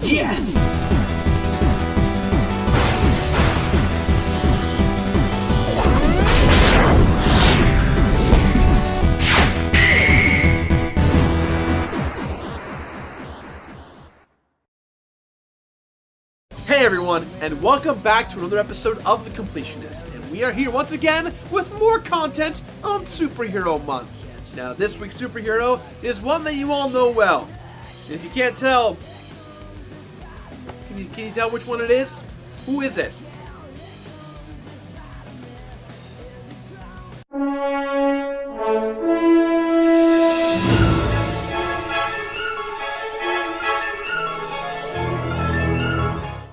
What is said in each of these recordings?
Yes! Hey everyone, and welcome back to another episode of The Completionist, and we are here once again with more content on Superhero Month. Now this week's superhero is one that you all know well, and if you can't tell, can you tell which one it is? Who is it?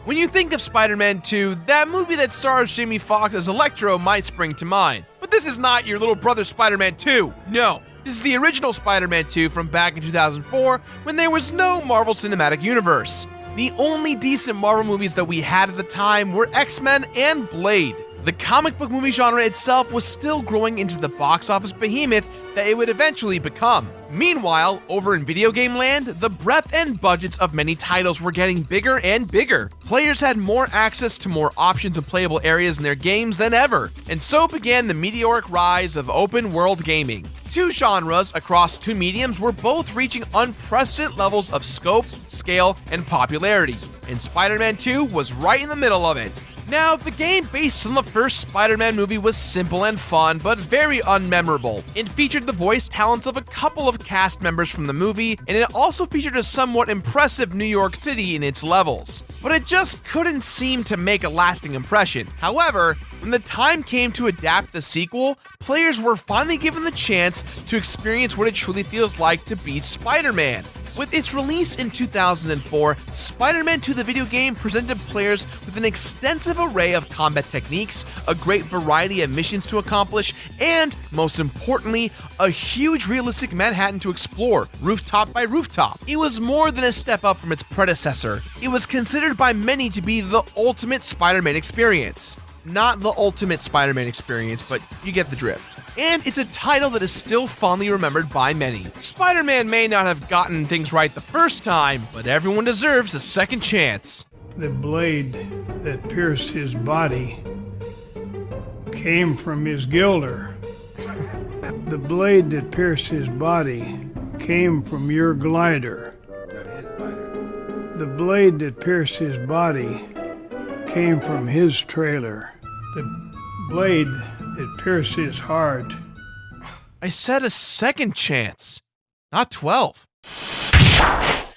When you think of Spider-Man 2, that movie that stars Jamie Foxx as Electro might spring to mind. But this is not your little brother Spider-Man 2. No, this is the original Spider-Man 2 from back in 2004 when there was no Marvel Cinematic Universe. The only decent Marvel movies that we had at the time were X-Men and Blade. The comic book movie genre itself was still growing into the box office behemoth that it would eventually become. Meanwhile, over in video game land, the breadth and budgets of many titles were getting bigger and bigger. Players had more access to more options and playable areas in their games than ever, and so began the meteoric rise of open-world gaming. Two genres across two mediums were both reaching unprecedented levels of scope, scale, and popularity, and Spider-Man 2 was right in the middle of it. Now, the game based on the first Spider-Man movie was simple and fun, but very unmemorable. It featured the voice talents of a couple of cast members from the movie, and it also featured a somewhat impressive New York City in its levels. But it just couldn't seem to make a lasting impression. However, when the time came to adapt the sequel, players were finally given the chance to experience what it truly feels like to be Spider-Man. With its release in 2004, Spider-Man 2 the video game presented players with an extensive array of combat techniques, a great variety of missions to accomplish, and, most importantly, a huge realistic Manhattan to explore, rooftop by rooftop. It was more than a step up from its predecessor. It was considered by many to be the ultimate Spider-Man experience. Not the ultimate Spider-Man experience, but you get the drift. And it's a title that is still fondly remembered by many. Spider-Man may not have gotten things right the first time, but everyone deserves a second chance. The blade that pierced his body came from his gilder. The blade that pierced his body came from your glider. The blade that pierced his body came from his trailer. The blade that pierced his heart. I said a second chance, not 12.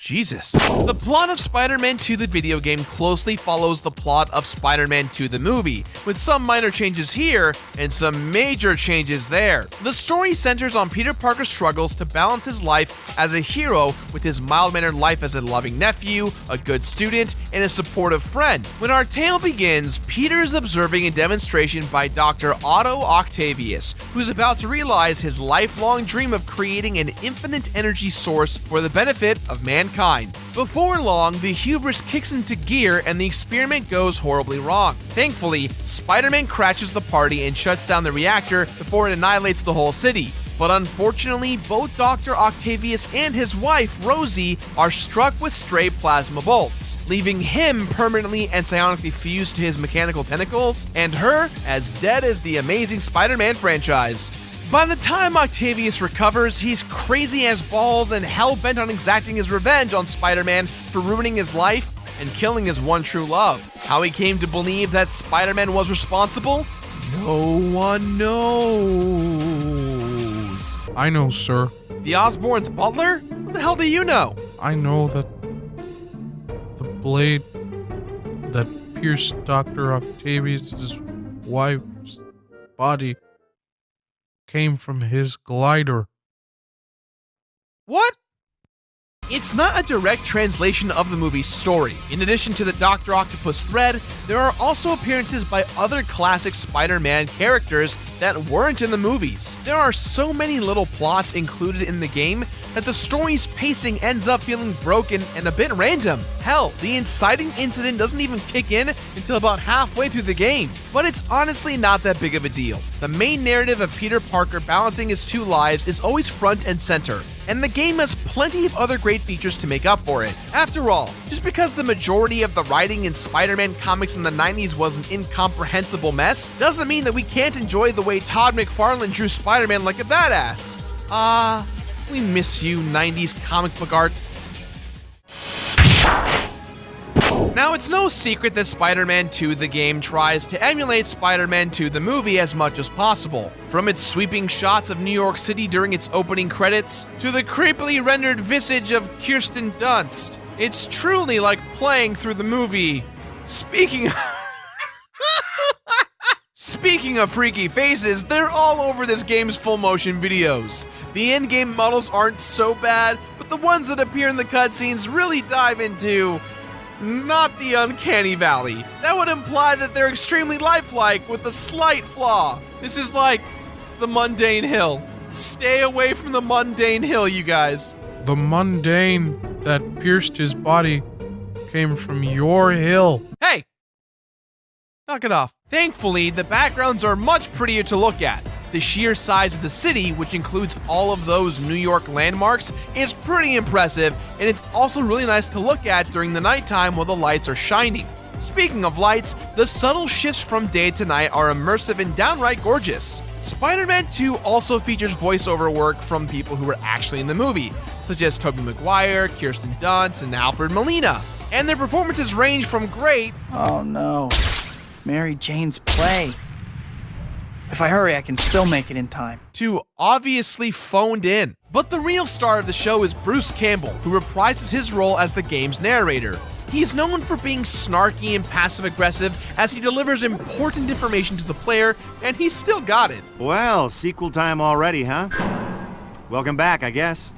Jesus. The plot of Spider-Man 2 the video game closely follows the plot of Spider-Man 2 the movie, with some minor changes here and some major changes there. The story centers on Peter Parker's struggles to balance his life as a hero with his mild-mannered life as a loving nephew, a good student, and a supportive friend. When our tale begins, Peter is observing a demonstration by Dr. Otto Octavius, who's about to realize his lifelong dream of creating an infinite energy source for the benefit of mankind. Before long, the hubris kicks into gear and the experiment goes horribly wrong. Thankfully, Spider-Man crashes the party and shuts down the reactor before it annihilates the whole city. But unfortunately, both Dr. Octavius and his wife, Rosie, are struck with stray plasma bolts, leaving him permanently and psionically fused to his mechanical tentacles, and her as dead as the Amazing Spider-Man franchise. By the time Octavius recovers, he's crazy as balls and hell-bent on exacting his revenge on Spider-Man for ruining his life and killing his one true love. How he came to believe that Spider-Man was responsible? No one knows. I know, sir. The Osborn's butler? What the hell do you know? I know that the blade that pierced Dr. Octavius' wife's body came from his glider. What? It's not a direct translation of the movie's story. In addition to the Dr. Octopus thread, there are also appearances by other classic Spider-Man characters that weren't in the movies. There are so many little plots included in the game that the story's pacing ends up feeling broken and a bit random. Hell, the inciting incident doesn't even kick in until about halfway through the game. But it's honestly not that big of a deal. The main narrative of Peter Parker balancing his two lives is always front and center, and the game has plenty of other great features to make up for it. After all, just because the majority of the writing in Spider-Man comics in the 90s was an incomprehensible mess, doesn't mean that we can't enjoy the way Todd McFarlane drew Spider-Man like a badass. We miss you, 90s comic book art. Now, it's no secret that Spider-Man 2 the game tries to emulate Spider-Man 2 the movie as much as possible. From its sweeping shots of New York City during its opening credits, to the creepily rendered visage of Kirsten Dunst. It's truly like playing through the movie. Speaking of freaky faces, they're all over this game's full motion videos. The in-game models aren't so bad, but the ones that appear in the cutscenes really dive into not the uncanny valley. That would imply that they're extremely lifelike with a slight flaw. This is like the mundane hill. Stay away from the mundane hill, you guys. The mundane that pierced his body came from your hill. Hey! Knock it off. Thankfully, the backgrounds are much prettier to look at. The sheer size of the city, which includes all of those New York landmarks, is pretty impressive, and it's also really nice to look at during the nighttime while the lights are shining. Speaking of lights, the subtle shifts from day to night are immersive and downright gorgeous. Spider-Man 2 also features voiceover work from people who were actually in the movie, such as Tobey Maguire, Kirsten Dunst, and Alfred Molina. And their performances range from great— Oh no, Mary Jane's play. If I hurry, I can still make it in time. —to obviously phoned in. But the real star of the show is Bruce Campbell, who reprises his role as the game's narrator. He's known for being snarky and passive-aggressive as he delivers important information to the player, and he's still got it. Well, sequel time already, huh? Welcome back, I guess.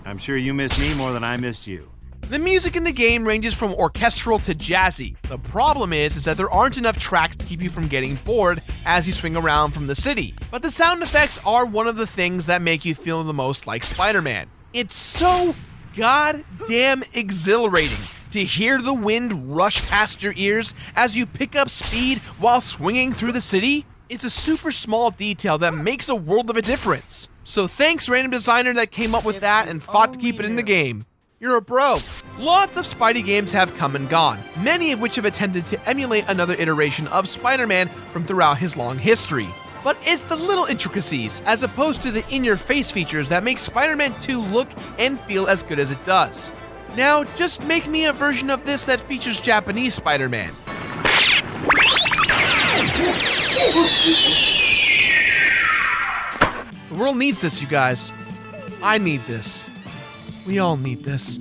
I'm sure you miss me more than I missed you. The music in the game ranges from orchestral to jazzy. The problem is that there aren't enough tracks to keep you from getting bored as you swing around from the city. But the sound effects are one of the things that make you feel the most like Spider-Man. It's so goddamn exhilarating to hear the wind rush past your ears as you pick up speed while swinging through the city. It's a super small detail that makes a world of a difference. So thanks, random designer that came up with that and fought to keep it in the game. You're a bro. Lots of Spidey games have come and gone, many of which have attempted to emulate another iteration of Spider-Man from throughout his long history. But it's the little intricacies, as opposed to the in-your-face features, that make Spider-Man 2 look and feel as good as it does. Now, just make me a version of this that features Japanese Spider-Man. The world needs this, you guys. I need this. We all need this.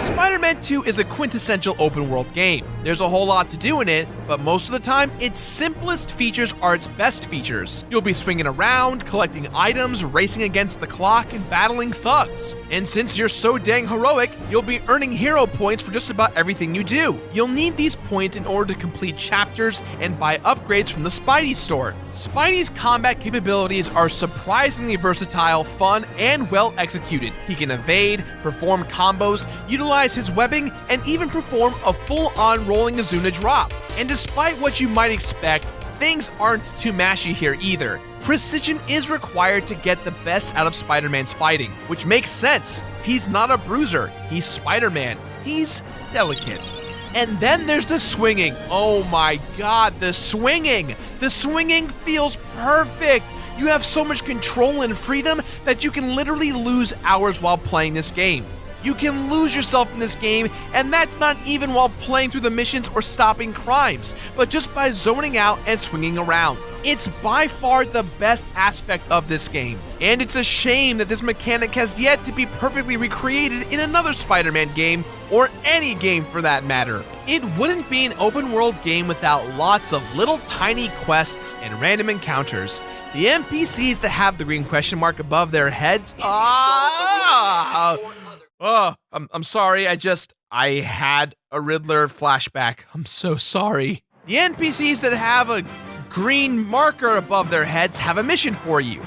Spider-Man 2 is a quintessential open-world game. There's a whole lot to do in it, but most of the time, its simplest features are its best features. You'll be swinging around, collecting items, racing against the clock, and battling thugs. And since you're so dang heroic, you'll be earning hero points for just about everything you do. You'll need these points in order to complete chapters and buy upgrades from the Spidey store. Spidey's combat capabilities are surprisingly versatile, fun, and well executed. He can evade, perform combos, utilize his webbing, and even perform a full-on rolling Azuna drop. And despite what you might expect, things aren't too mashy here either. Precision is required to get the best out of Spider-Man's fighting, which makes sense. He's not a bruiser, he's Spider-Man. He's delicate. And then there's the swinging. Oh my god, the swinging! The swinging feels perfect! You have so much control and freedom that you can literally lose hours while playing this game. You can lose yourself in this game, and that's not even while playing through the missions or stopping crimes, but just by zoning out and swinging around. It's by far the best aspect of this game, and it's a shame that this mechanic has yet to be perfectly recreated in another Spider-Man game, or any game for that matter. It wouldn't be an open-world game without lots of little tiny quests and random encounters. The NPCs that have the green question mark above their heads— I'm sorry, I had a Riddler flashback. I'm so sorry. The NPCs that have a green marker above their heads have a mission for you.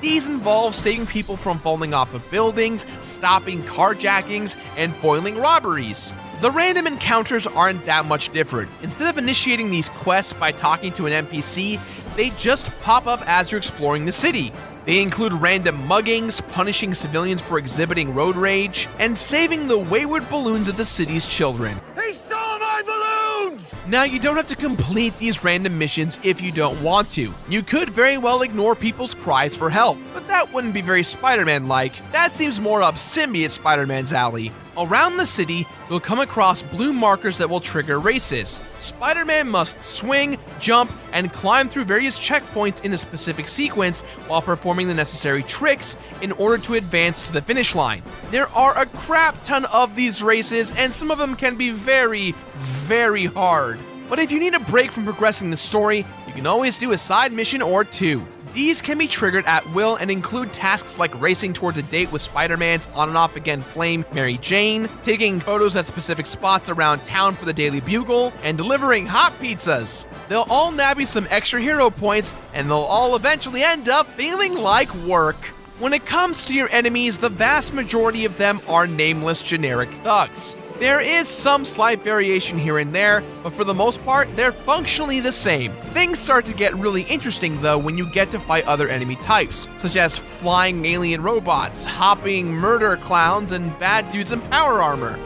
These involve saving people from falling off of buildings, stopping carjackings, and foiling robberies. The random encounters aren't that much different. Instead of initiating these quests by talking to an NPC, they just pop up as you're exploring the city. They include random muggings, punishing civilians for exhibiting road rage, and saving the wayward balloons of the city's children. He stole my balloons! Now, you don't have to complete these random missions if you don't want to. You could very well ignore people's cries for help, but that wouldn't be very Spider-Man-like. That seems more up symbiote Spider-Man's alley. Around the city, you'll come across blue markers that will trigger races. Spider-Man must swing, jump, and climb through various checkpoints in a specific sequence while performing the necessary tricks in order to advance to the finish line. There are a crap ton of these races, and some of them can be very, very hard. But if you need a break from progressing the story, you can always do a side mission or two. These can be triggered at will and include tasks like racing towards a date with Spider-Man's on-and-off-again flame, Mary Jane, taking photos at specific spots around town for the Daily Bugle, and delivering hot pizzas. They'll all nab you some extra hero points, and they'll all eventually end up feeling like work. When it comes to your enemies, the vast majority of them are nameless generic thugs. There is some slight variation here and there, but for the most part, they're functionally the same. Things start to get really interesting though when you get to fight other enemy types, such as flying alien robots, hopping murder clowns, and bad dudes in power armor.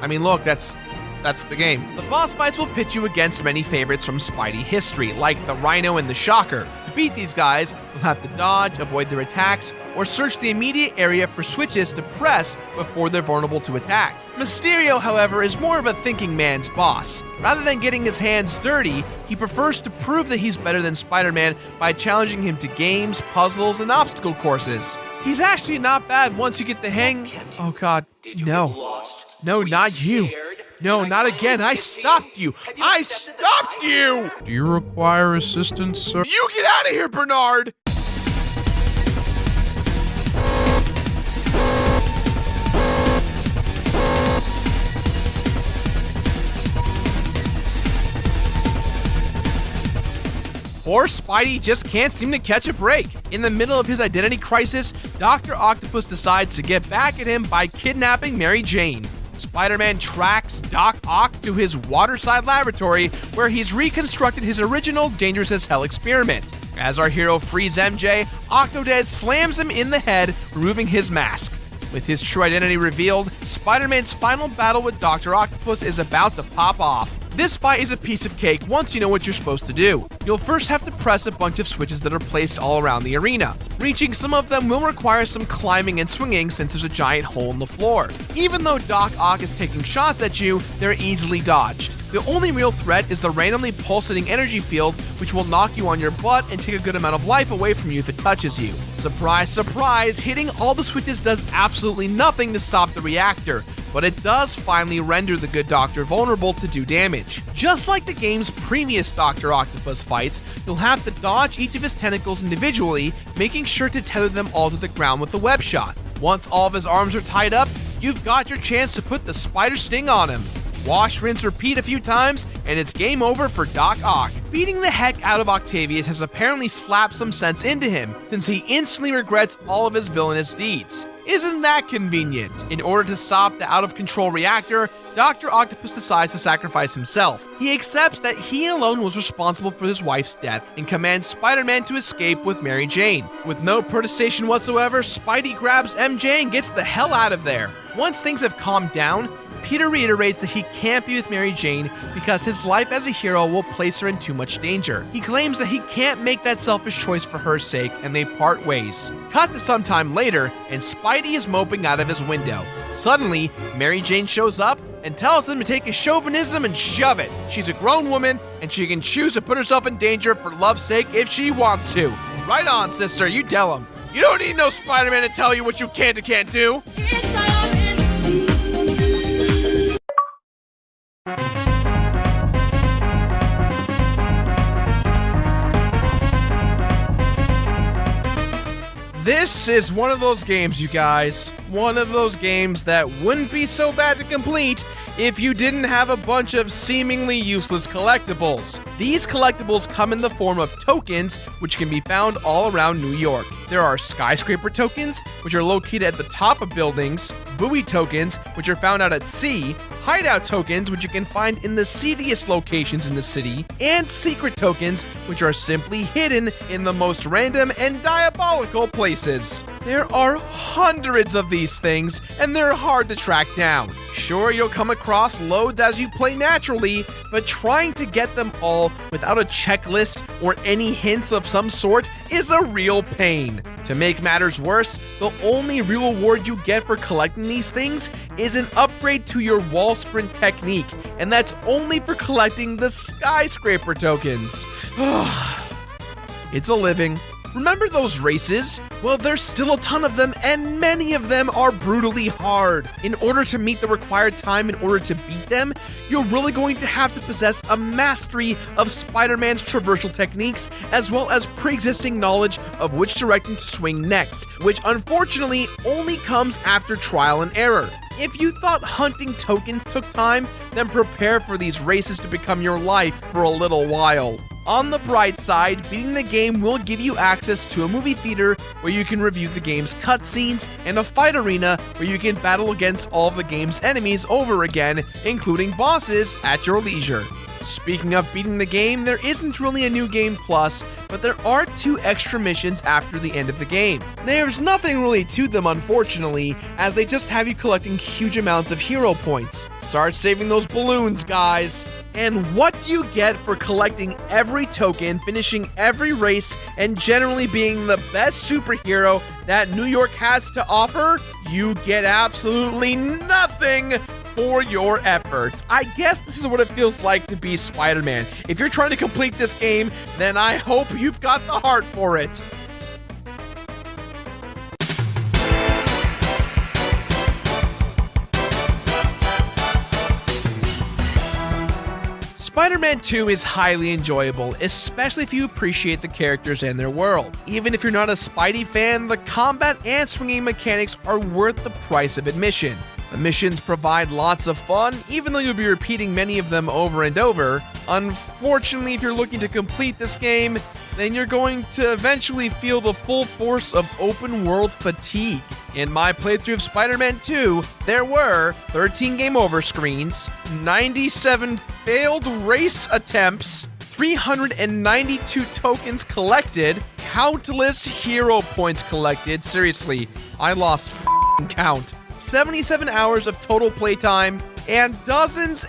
I mean, look, that's the game. The boss fights will pit you against many favorites from Spidey history, like the Rhino and the Shocker. To beat these guys, you'll have to dodge, avoid their attacks, or search the immediate area for switches to press before they're vulnerable to attack. Mysterio, however, is more of a thinking man's boss. Rather than getting his hands dirty, he prefers to prove that he's better than Spider-Man by challenging him to games, puzzles, and obstacle courses. He's actually not bad once you get the hang— Oh god, no. No, not you. No, not again. I stopped you. I stopped you! Do you require assistance, sir? You get out of here, Bernard! Poor Spidey just can't seem to catch a break. In the middle of his identity crisis, Dr. Octopus decides to get back at him by kidnapping Mary Jane. Spider-Man tracks Doc Ock to his waterside laboratory where he's reconstructed his original Dangerous as Hell experiment. As our hero frees MJ, Octodad slams him in the head, removing his mask. With his true identity revealed, Spider-Man's final battle with Dr. Octopus is about to pop off. This fight is a piece of cake once you know what you're supposed to do. You'll first have to press a bunch of switches that are placed all around the arena. Reaching some of them will require some climbing and swinging since there's a giant hole in the floor. Even though Doc Ock is taking shots at you, they're easily dodged. The only real threat is the randomly pulsating energy field, which will knock you on your butt and take a good amount of life away from you if it touches you. Surprise, surprise, hitting all the switches does absolutely nothing to stop the reactor, but it does finally render the good doctor vulnerable to do damage. Just like the game's previous Dr. Octopus fights, you'll have to dodge each of his tentacles individually, making sure to tether them all to the ground with a web shot. Once all of his arms are tied up, you've got your chance to put the spider sting on him. Wash, rinse, repeat a few times, and it's game over for Doc Ock. Beating the heck out of Octavius has apparently slapped some sense into him, since he instantly regrets all of his villainous deeds. Isn't that convenient? In order to stop the out-of-control reactor, Dr. Octopus decides to sacrifice himself. He accepts that he alone was responsible for his wife's death and commands Spider-Man to escape with Mary Jane. With no protestation whatsoever, Spidey grabs MJ and gets the hell out of there. Once things have calmed down, Peter reiterates that he can't be with Mary Jane because his life as a hero will place her in too much danger. He claims that he can't make that selfish choice for her sake, and they part ways. Cut to sometime later, and Spidey is moping out of his window. Suddenly, Mary Jane shows up and tells him to take his chauvinism and shove it. She's a grown woman, and she can choose to put herself in danger for love's sake if she wants to. Right on, sister, you tell him. You don't need no Spider-Man to tell you what you can and can't do. This is one of those games, you guys. One of those games that wouldn't be so bad to complete if you didn't have a bunch of seemingly useless collectibles. These collectibles come in the form of tokens, which can be found all around New York. There are skyscraper tokens, which are located at the top of buildings, buoy tokens, which are found out at sea, hideout tokens, which you can find in the seediest locations in the city, and secret tokens, which are simply hidden in the most random and diabolical places. There are hundreds of these things, and they're hard to track down. Sure, you'll come across loads as you play naturally, but trying to get them all without a checklist or any hints of some sort is a real pain. To make matters worse, the only real reward you get for collecting these things is an upgrade to your wall sprint technique, and that's only for collecting the skyscraper tokens. It's a living. Remember those races? Well, there's still a ton of them, and many of them are brutally hard. In order to meet the required time in order to beat them, you're really going to have to possess a mastery of Spider-Man's traversal techniques, as well as pre-existing knowledge of which direction to swing next, which unfortunately only comes after trial and error. If you thought hunting tokens took time, then prepare for these races to become your life for a little while. On the bright side, beating the game will give you access to a movie theater where you can review the game's cutscenes, and a fight arena where you can battle against all of the game's enemies over again, including bosses, at your leisure. Speaking of beating the game, there isn't really a new game plus, but there are 2 extra missions after the end of the game. There's nothing really to them, unfortunately, as they just have you collecting huge amounts of hero points. Start saving those balloons, guys. And what do you get for collecting every token, finishing every race, and generally being the best superhero that New York has to offer? You get absolutely nothing for your efforts. I guess this is what it feels like to be Spider-Man. If you're trying to complete this game, then I hope you've got the heart for it. Spider-Man 2 is highly enjoyable, especially if you appreciate the characters and their world. Even if you're not a Spidey fan, the combat and swinging mechanics are worth the price of admission. The missions provide lots of fun, even though you'll be repeating many of them over and over. Unfortunately, if you're looking to complete this game, then you're going to eventually feel the full force of open world fatigue. In my playthrough of Spider-Man 2, there were 13 game over screens, 97 failed race attempts, 392 tokens collected, countless hero points collected. Seriously, I lost count. 77 hours of total playtime, and dozens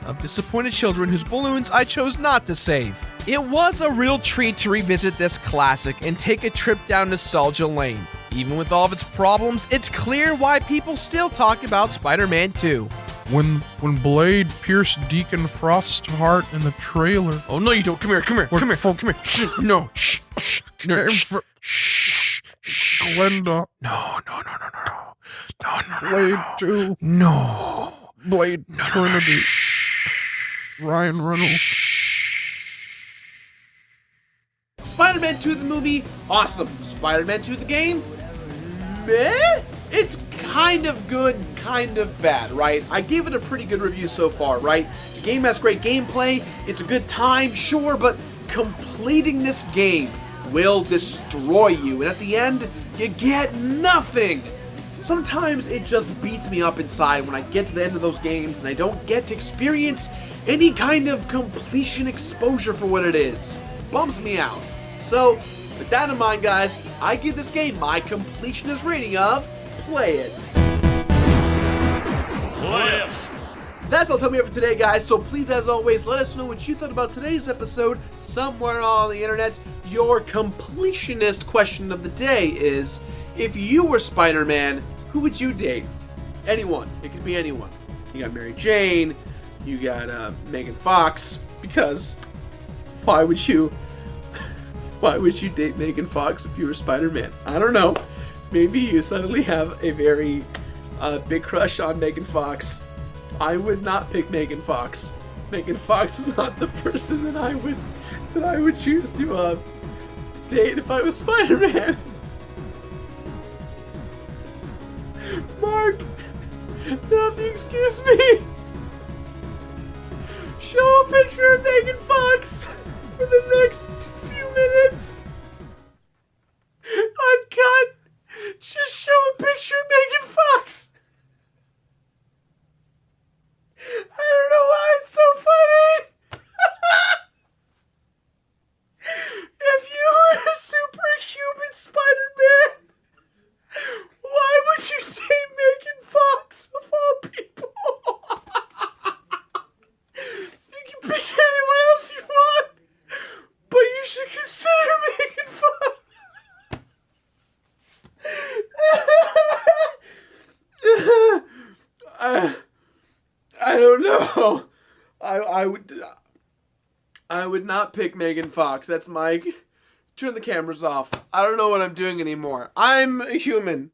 of disappointed children whose balloons I chose not to save. It was a real treat to revisit this classic and take a trip down nostalgia lane. Even with all of its problems, it's clear why people still talk about Spider-Man 2. When Blade pierced Deacon Frost's heart in the trailer. Oh no, you don't. Come here. Shh, no. Shh. Glenda. No. Blade 2. No. Blade Trinity. Ryan Reynolds. Spider-Man 2 the movie, awesome. Spider-Man 2 the game, meh? It's kind of good, kind of bad, right? I gave it a pretty good review so far, right? The game has great gameplay, it's a good time, sure, but completing this game will destroy you, and at the end, you get nothing. Sometimes it just beats me up inside when I get to the end of those games and I don't get to experience any kind of completion exposure for what it is. Bums me out. So, with that in mind, guys, I give this game my completionist rating of play it. Play it. That's all time we have for today, guys. So please, as always, let us know what you thought about today's episode somewhere on the internet. Your completionist question of the day is, if you were Spider-Man, who would you date? Anyone. It could be anyone. You got Mary Jane. You got Megan Fox. Because why would you date Megan Fox if you were Spider-Man? I don't know. Maybe you suddenly have a very big crush on Megan Fox. I would not pick Megan Fox. Megan Fox is not the person that I would choose to date if I was Spider-Man. Mark, nothing, excuse me. Show a picture of Megan Fox for the next few minutes. I don't know. I would not pick Megan Fox. That's my... Turn the cameras off. I don't know what I'm doing anymore. I'm a human.